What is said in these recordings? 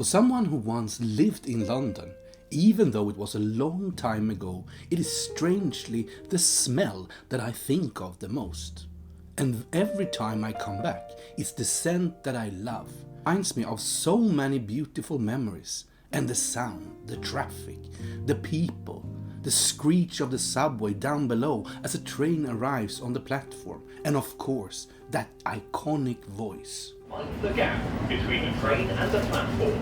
For someone who once lived in London, even though it was a long time ago, it is strangely the smell that I think of the most. And every time I come back, it's the scent that I love. It reminds me of so many beautiful memories. And the sound, the traffic, the people, the screech of the subway down below as a train arrives on the platform. And of course, that iconic voice. Mind the gap between the train and the platform.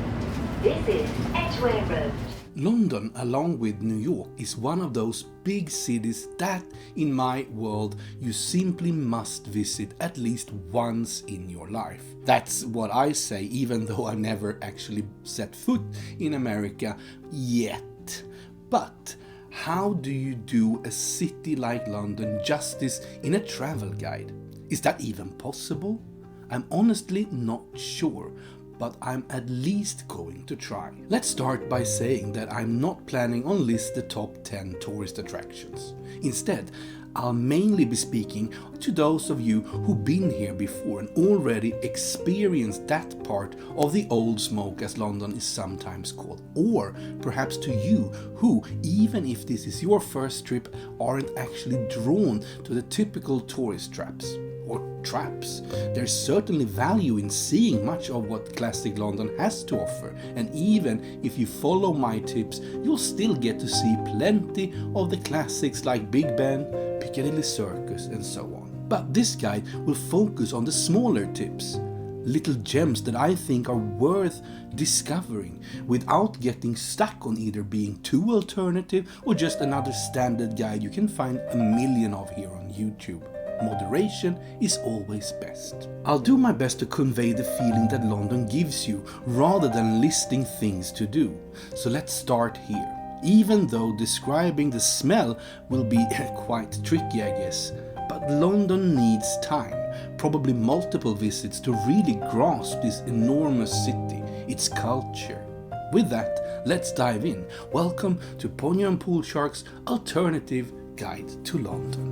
This is Edgware Road. London, along with New York, is one of those big cities that, in my world, you simply must visit at least once in your life. That's what I say, even though I've never actually set foot in America yet. But how do you do a city like London justice in a travel guide? Is that even possible? I'm honestly not sure, but I'm at least going to try. Let's start by saying that I'm not planning on list the top 10 tourist attractions. Instead, I'll mainly be speaking to those of you who've been here before and already experienced that part of the old smoke, as London is sometimes called. Or perhaps to you who, even if this is your first trip, aren't actually drawn to the typical tourist traps. There's certainly value in seeing much of what classic London has to offer, and even if you follow my tips, you'll still get to see plenty of the classics like Big Ben, Piccadilly Circus and so on. But this guide will focus on the smaller tips, little gems that I think are worth discovering without getting stuck on either being too alternative or just another standard guide you can find a million of here on YouTube. Moderation is always best. I'll do my best to convey the feeling that London gives you rather than listing things to do. So let's start here. Even though describing the smell will be quite tricky, I guess. But London needs time, probably multiple visits to really grasp this enormous city, its culture. With that, let's dive in. Welcome to Ponyo and Pool Shark's alternative guide to London.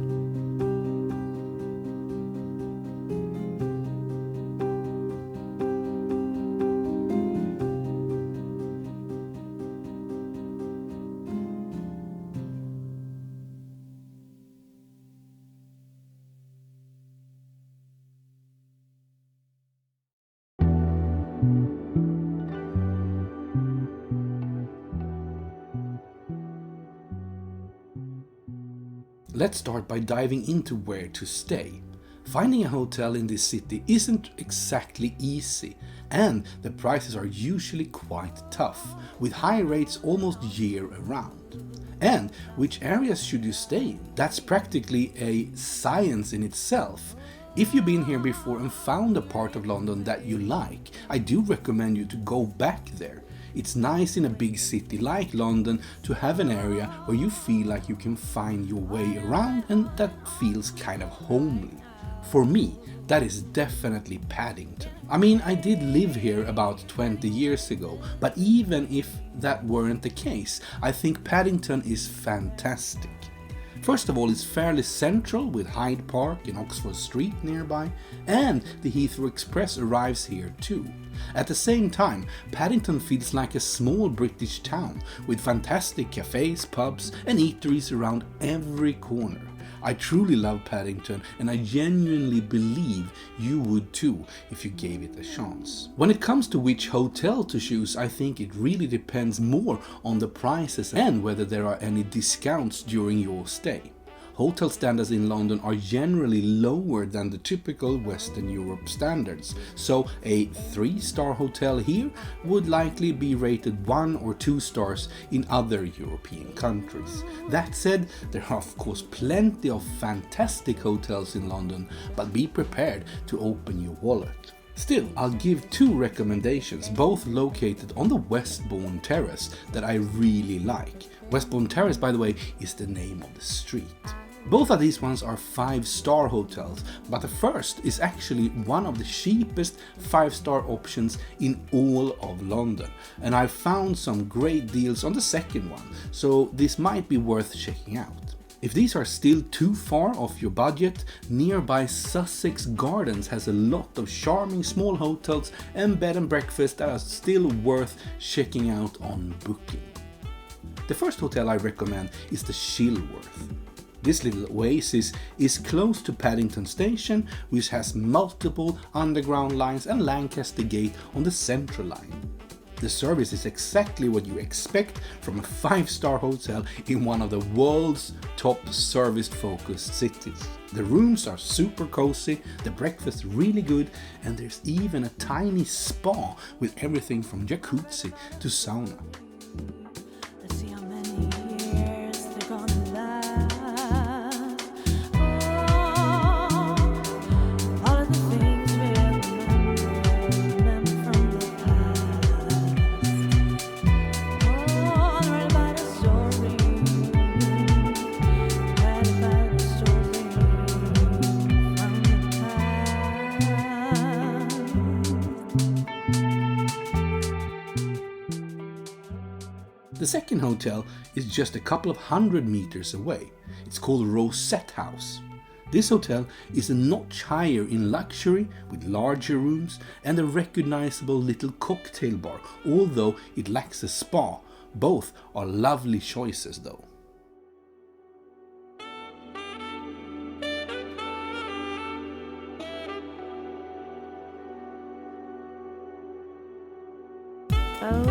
Let's start by diving into where to stay. Finding a hotel in this city isn't exactly easy, and the prices are usually quite tough, with high rates almost year-round. And which areas should you stay in? That's practically a science in itself. If you've been here before and found a part of London that you like, I do recommend you to go back there. It's nice in a big city like London to have an area where you feel like you can find your way around and that feels kind of homely. For me, that is definitely Paddington. I mean, I did live here about 20 years ago, but even if that weren't the case, I think Paddington is fantastic. First of all, it's fairly central with Hyde Park and Oxford Street nearby, and the Heathrow Express arrives here too. At the same time, Paddington feels like a small British town with fantastic cafes, pubs and eateries around every corner. I truly love Paddington, and I genuinely believe you would too if you gave it a chance. When it comes to which hotel to choose, I think it really depends more on the prices and whether there are any discounts during your stay. Hotel standards in London are generally lower than the typical Western Europe standards, so a 3-star hotel here would likely be rated 1 or 2 stars in other European countries. That said, there are of course plenty of fantastic hotels in London, but be prepared to open your wallet. Still, I'll give 2 recommendations, both located on the Westbourne Terrace, that I really like. Westbourne Terrace, by the way, is the name of the street. Both of these ones are 5-star hotels, but the first is actually one of the cheapest 5-star options in all of London, and I've found some great deals on the second one, so this might be worth checking out. If these are still too far off your budget, nearby Sussex Gardens has a lot of charming small hotels and bed and breakfast that are still worth checking out on Booking. The first hotel I recommend is the Chilworth. This little oasis is close to Paddington station, which has multiple underground lines and Lancaster Gate on the central line. The service is exactly what you expect from a 5-star hotel in one of the world's top service-focused cities. The rooms are super cozy, the breakfast really good, and there's even a tiny spa with everything from jacuzzi to sauna. Let's see how many years they're gonna last. All of the things we remember from the past. Write about a story. Write about a story from the past. The second hotel is just a couple of 100 meters away. It's called Roseate House. This hotel is a notch higher in luxury with larger rooms and a recognizable little cocktail bar, although it lacks a spa. Both are lovely choices though. Oh,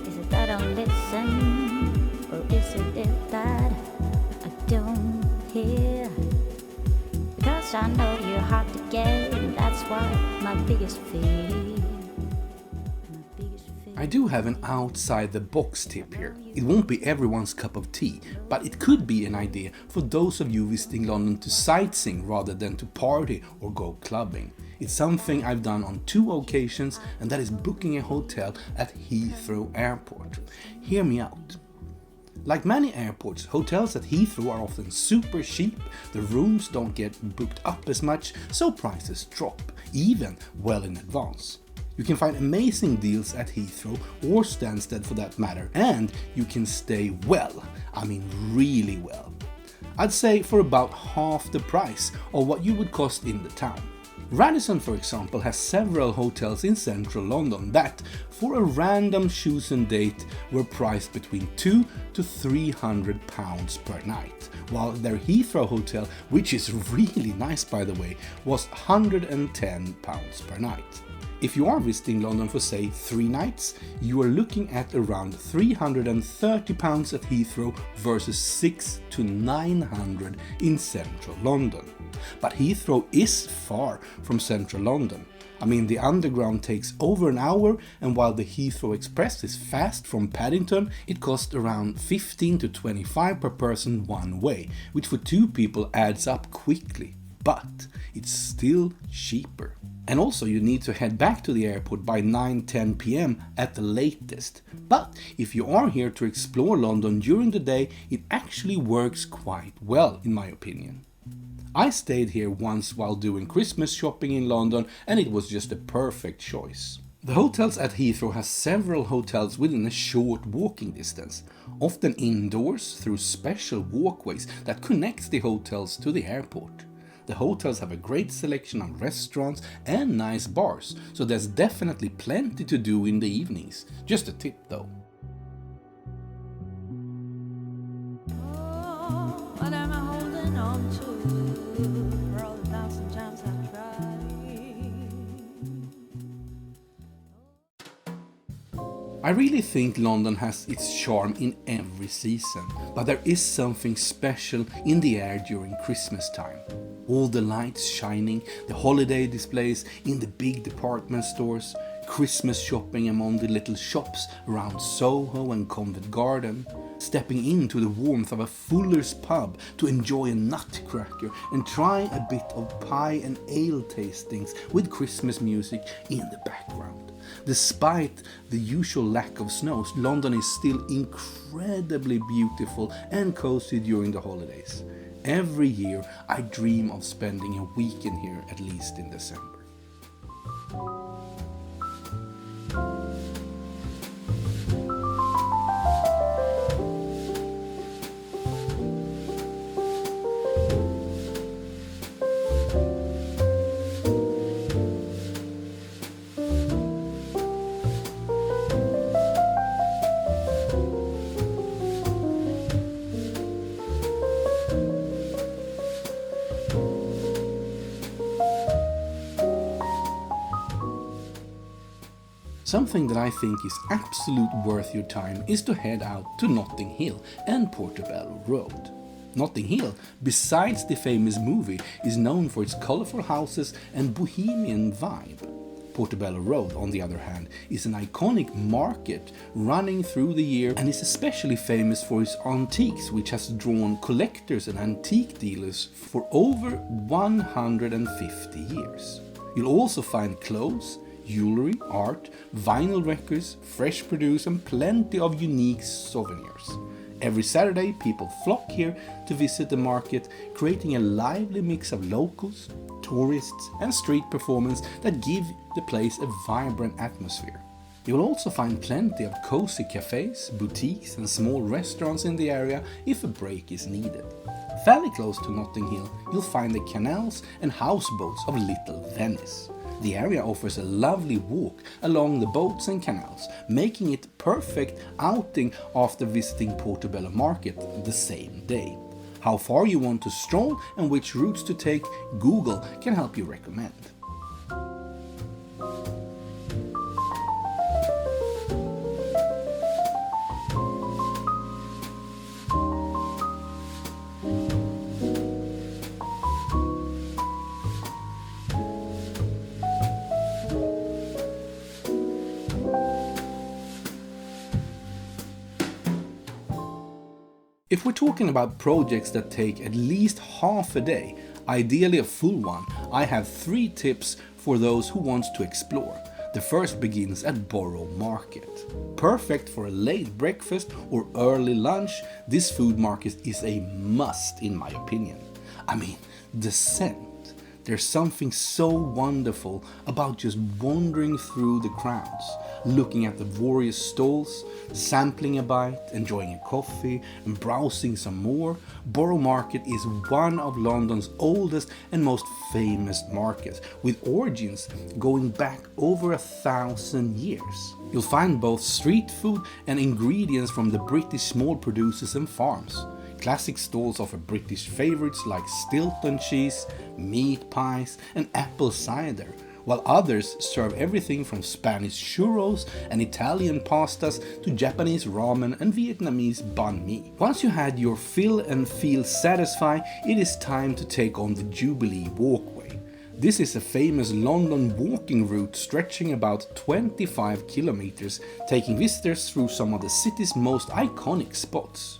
is it that I don't listen? Or is it that I don't hear? Because I know you're hard to get, and that's why my biggest fear. I do have an outside the box tip here. It won't be everyone's cup of tea, but it could be an idea for those of you visiting London to sightseeing rather than to party or go clubbing. It's something I've done on 2 occasions, and that is booking a hotel at Heathrow Airport. Hear me out. Like many airports, hotels at Heathrow are often super cheap, the rooms don't get booked up as much, so prices drop, even well in advance. You can find amazing deals at Heathrow or Stansted for that matter, and you can stay well, I mean really well. I'd say for about half the price of what you would cost in the town. Radisson, for example, has several hotels in central London that, for a random chosen date, were priced between £200 to £300 per night, while their Heathrow hotel, which is really nice by the way, was £110 per night. If you are visiting London for say 3 nights, you are looking at around £330 at Heathrow versus £600 to £900 in central London. But Heathrow is far from central London. I mean, the underground takes over an hour, and while the Heathrow Express is fast from Paddington, it costs around 15 to 25 per person one way, which for 2 people adds up quickly. But it's still cheaper. And also you need to head back to the airport by 9-10 p.m. at the latest. But if you are here to explore London during the day, it actually works quite well in my opinion. I stayed here once while doing Christmas shopping in London, and it was just a perfect choice. The hotels at Heathrow has several hotels within a short walking distance, often indoors through special walkways that connects the hotels to the airport. The hotels have a great selection of restaurants and nice bars, so there's definitely plenty to do in the evenings. Just a tip though. Oh, what am I holding on to? For all the thousand times I've tried. I really think London has its charm in every season, but there is something special in the air during Christmas time. All the lights shining, the holiday displays in the big department stores, Christmas shopping among the little shops around Soho and Covent Garden, stepping into the warmth of a Fuller's pub to enjoy a nutcracker and try a bit of pie and ale tastings with Christmas music in the background. Despite the usual lack of snow, London is still incredibly beautiful and cozy during the holidays. Every year I dream of spending a weekend here, at least in December. Something that I think is absolute worth your time is to head out to Notting Hill and Portobello Road. Notting Hill, besides the famous movie, is known for its colourful houses and bohemian vibe. Portobello Road, on the other hand, is an iconic market running through the year and is especially famous for its antiques, which has drawn collectors and antique dealers for over 150 years. You'll also find clothes, jewelry, art, vinyl records, fresh produce and plenty of unique souvenirs. Every Saturday people flock here to visit the market, creating a lively mix of locals, tourists and street performance that give the place a vibrant atmosphere. You'll also find plenty of cozy cafes, boutiques and small restaurants in the area if a break is needed. Fairly close to Notting Hill, you'll find the canals and houseboats of Little Venice. The area offers a lovely walk along the boats and canals, making it perfect outing after visiting Portobello Market the same day. How far you want to stroll and which routes to take, Google can help you recommend. If we're talking about projects that take at least half a day, ideally a full one, I have 3 tips for those who want to explore. The first begins at Borough Market. Perfect for a late breakfast or early lunch, this food market is a must in my opinion. I mean, the scent. There's something so wonderful about just wandering through the crowds, looking at the various stalls, sampling a bite, enjoying a coffee and browsing some more. Borough Market is one of London's oldest and most famous markets, with origins going back over 1,000 years. You'll find both street food and ingredients from the British small producers and farms. Classic stalls offer British favourites like Stilton cheese, meat pies and apple cider, while others serve everything from Spanish churros and Italian pastas to Japanese ramen and Vietnamese banh mi. Once you had your fill and feel satisfied, it is time to take on the Jubilee walkway. This is a famous London walking route stretching about 25 kilometers, taking visitors through some of the city's most iconic spots.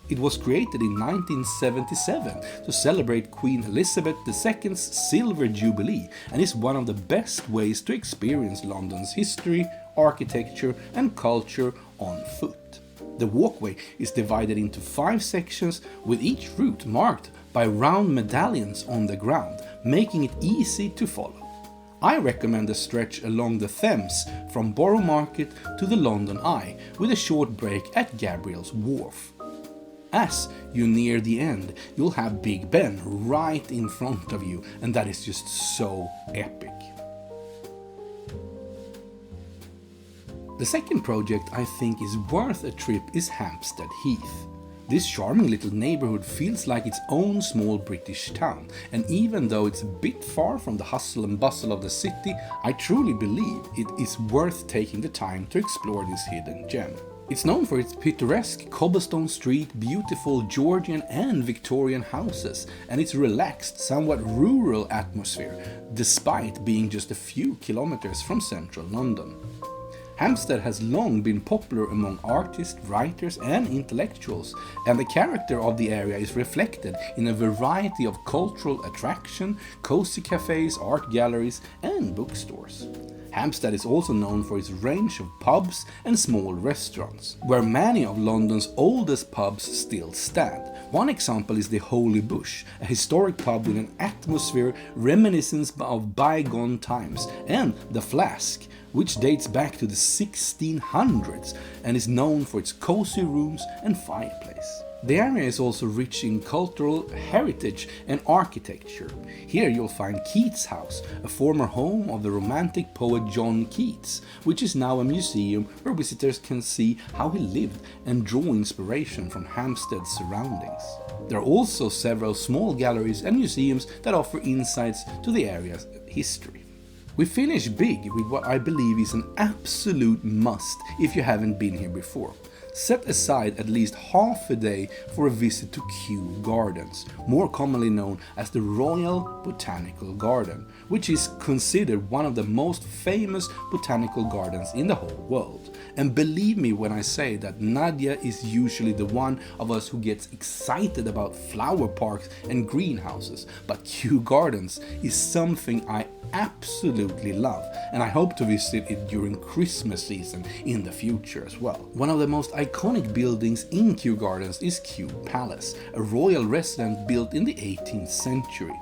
It was created in 1977 to celebrate Queen Elizabeth II's Silver Jubilee and is one of the best ways to experience London's history, architecture and culture on foot. The walkway is divided into 5 sections, with each route marked by round medallions on the ground, making it easy to follow. I recommend a stretch along the Thames from Borough Market to the London Eye, with a short break at Gabriel's Wharf. As you near the end, you'll have Big Ben right in front of you, and that is just so epic. The second project I think is worth a trip is Hampstead Heath. This charming little neighborhood feels like its own small British town, and even though it's a bit far from the hustle and bustle of the city, I truly believe it is worth taking the time to explore this hidden gem. It's known for its picturesque cobblestone street, beautiful Georgian and Victorian houses, and its relaxed, somewhat rural atmosphere, despite being just a few kilometers from central London. Hampstead has long been popular among artists, writers and intellectuals, and the character of the area is reflected in a variety of cultural attractions, cozy cafes, art galleries and bookstores. Hampstead is also known for its range of pubs and small restaurants, where many of London's oldest pubs still stand. One example is the Holy Bush, a historic pub with an atmosphere reminiscent of bygone times, and the Flask, which dates back to the 1600s and is known for its cozy rooms and fireplace. The area is also rich in cultural heritage and architecture. Here you'll find Keats House, a former home of the romantic poet John Keats, which is now a museum where visitors can see how he lived and draw inspiration from Hampstead's surroundings. There are also several small galleries and museums that offer insights to the area's history. We finish big with what I believe is an absolute must if you haven't been here before. Set aside at least half a day for a visit to Kew Gardens, more commonly known as the Royal Botanical Garden, which is considered one of the most famous botanical gardens in the whole world. And believe me when I say that Nadia is usually the one of us who gets excited about flower parks and greenhouses, but Kew Gardens is something I absolutely love, and I hope to visit it during Christmas season in the future as well. One of the most iconic buildings in Kew Gardens is Kew Palace, a royal residence built in the 18th century.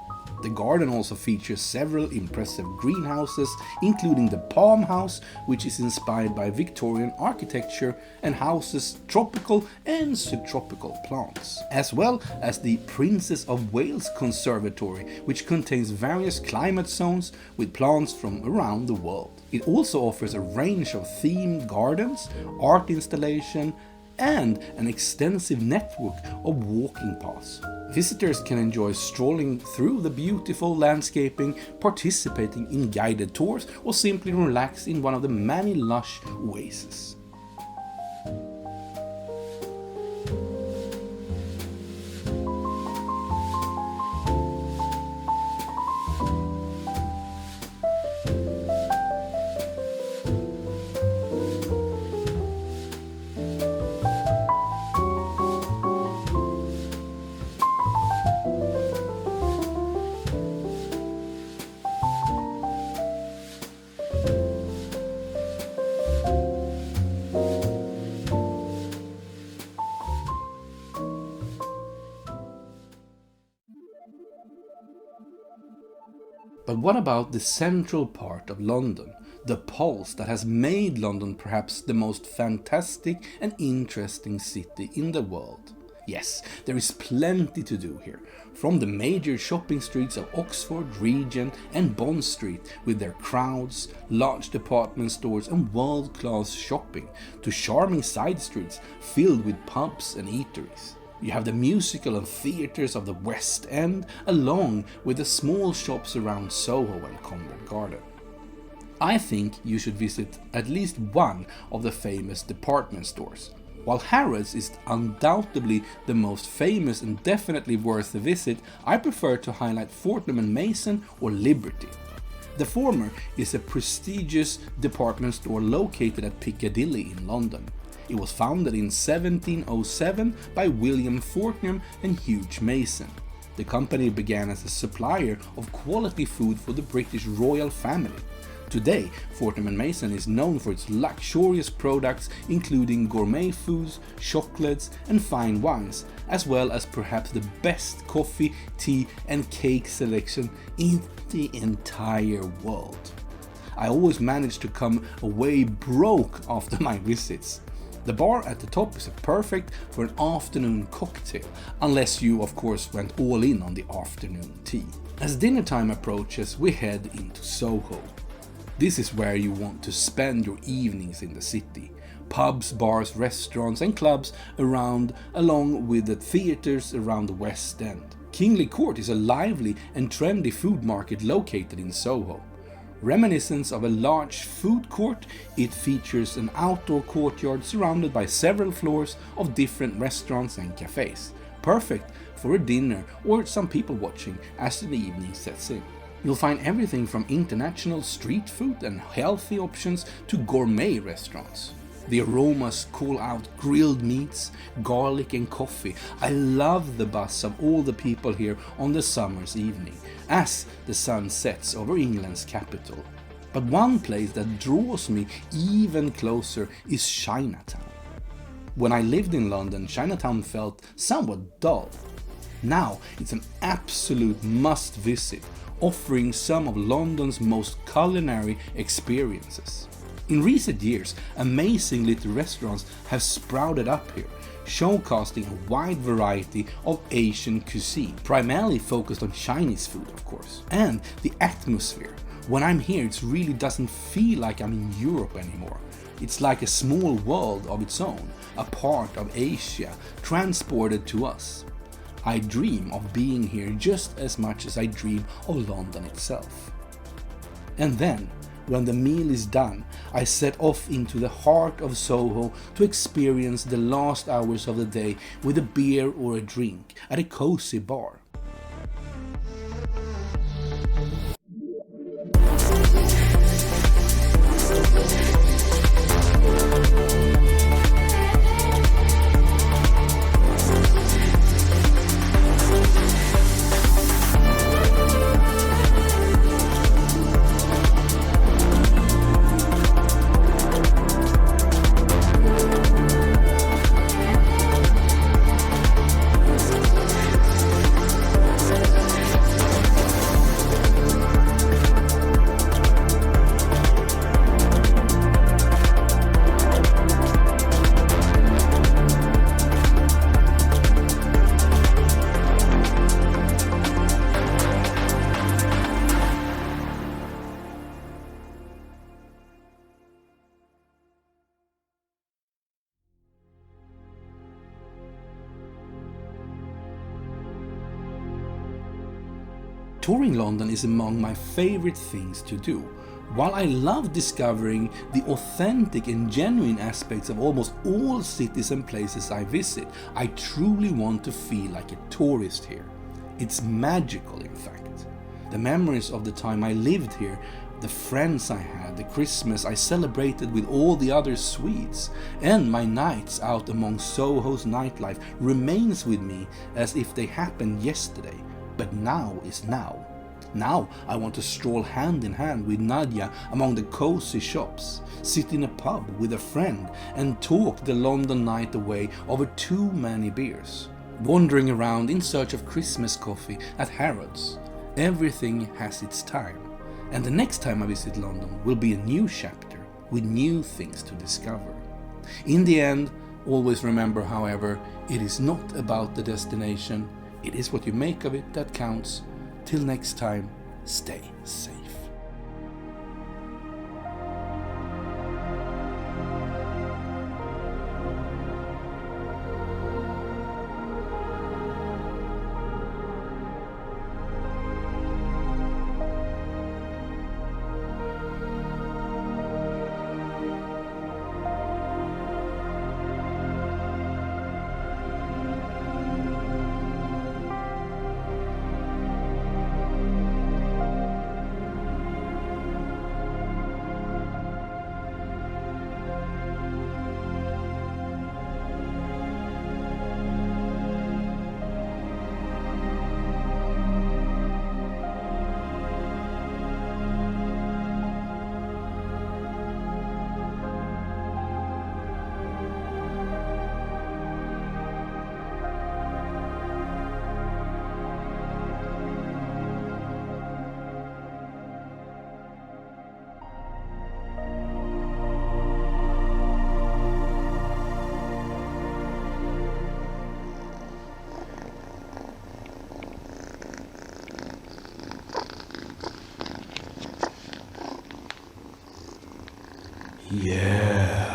The garden also features several impressive greenhouses, including the Palm House, which is inspired by Victorian architecture and houses tropical and subtropical plants, as well as the Princess of Wales Conservatory, which contains various climate zones with plants from around the world. It also offers a range of themed gardens, art installation, and an extensive network of walking paths. Visitors can enjoy strolling through the beautiful landscaping, participating in guided tours, or simply relax in one of the many lush oases. But what about the central part of London, the pulse that has made London perhaps the most fantastic and interesting city in the world? Yes, there is plenty to do here, from the major shopping streets of Oxford, Regent and Bond Street with their crowds, large department stores and world-class shopping, to charming side streets filled with pubs and eateries. You have the musical and theatres of the West End, along with the small shops around Soho and Covent Garden. I think you should visit at least one of the famous department stores. While Harrods is undoubtedly the most famous and definitely worth a visit, I prefer to highlight Fortnum & Mason or Liberty. The former is a prestigious department store located at Piccadilly in London. It was founded in 1707 by William Fortnum and Hugh Mason. The company began as a supplier of quality food for the British royal family. Today, Fortnum & Mason is known for its luxurious products, including gourmet foods, chocolates and fine wines, as well as perhaps the best coffee, tea and cake selection in the entire world. I always manage to come away broke after my visits. The bar at the top is perfect for an afternoon cocktail, unless you of course went all in on the afternoon tea. As dinner time approaches, we head into Soho. This is where you want to spend your evenings in the city. Pubs, bars, restaurants and clubs around, along with the theatres around the West End. Kingly Court is a lively and trendy food market located in Soho. Reminiscent of a large food court, it features an outdoor courtyard surrounded by several floors of different restaurants and cafes. Perfect for a dinner or some people watching as the evening sets in. You'll find everything from international street food and healthy options to gourmet restaurants. The aromas call out grilled meats, garlic and coffee. I love the buzz of all the people here on the summer's evening, as the sun sets over England's capital. But one place that draws me even closer is Chinatown. When I lived in London, Chinatown felt somewhat dull. Now it's an absolute must visit, offering some of London's most culinary experiences. In recent years, amazing little restaurants have sprouted up here, showcasing a wide variety of Asian cuisine, primarily focused on Chinese food of course. And the atmosphere. When I'm here, it really doesn't feel like I'm in Europe anymore. It's like a small world of its own, a part of Asia, transported to us. I dream of being here just as much as I dream of London itself. And then, when the meal is done, I set off into the heart of Soho to experience the last hours of the day with a beer or a drink at a cozy bar. Touring London is among my favorite things to do. While I love discovering the authentic and genuine aspects of almost all cities and places I visit, I truly want to feel like a tourist here. It's magical, in fact. The memories of the time I lived here, the friends I had, the Christmas I celebrated with all the other Swedes, and my nights out among Soho's nightlife remains with me as if they happened yesterday. But now is now. Now I want to stroll hand in hand with Nadia among the cozy shops, sit in a pub with a friend and talk the London night away over too many beers, wandering around in search of Christmas coffee at Harrods. Everything has its time, and the next time I visit London will be a new chapter with new things to discover. In the end, always remember, however, it is not about the destination. It is what you make of it that counts. Till next time, stay safe. Yeah.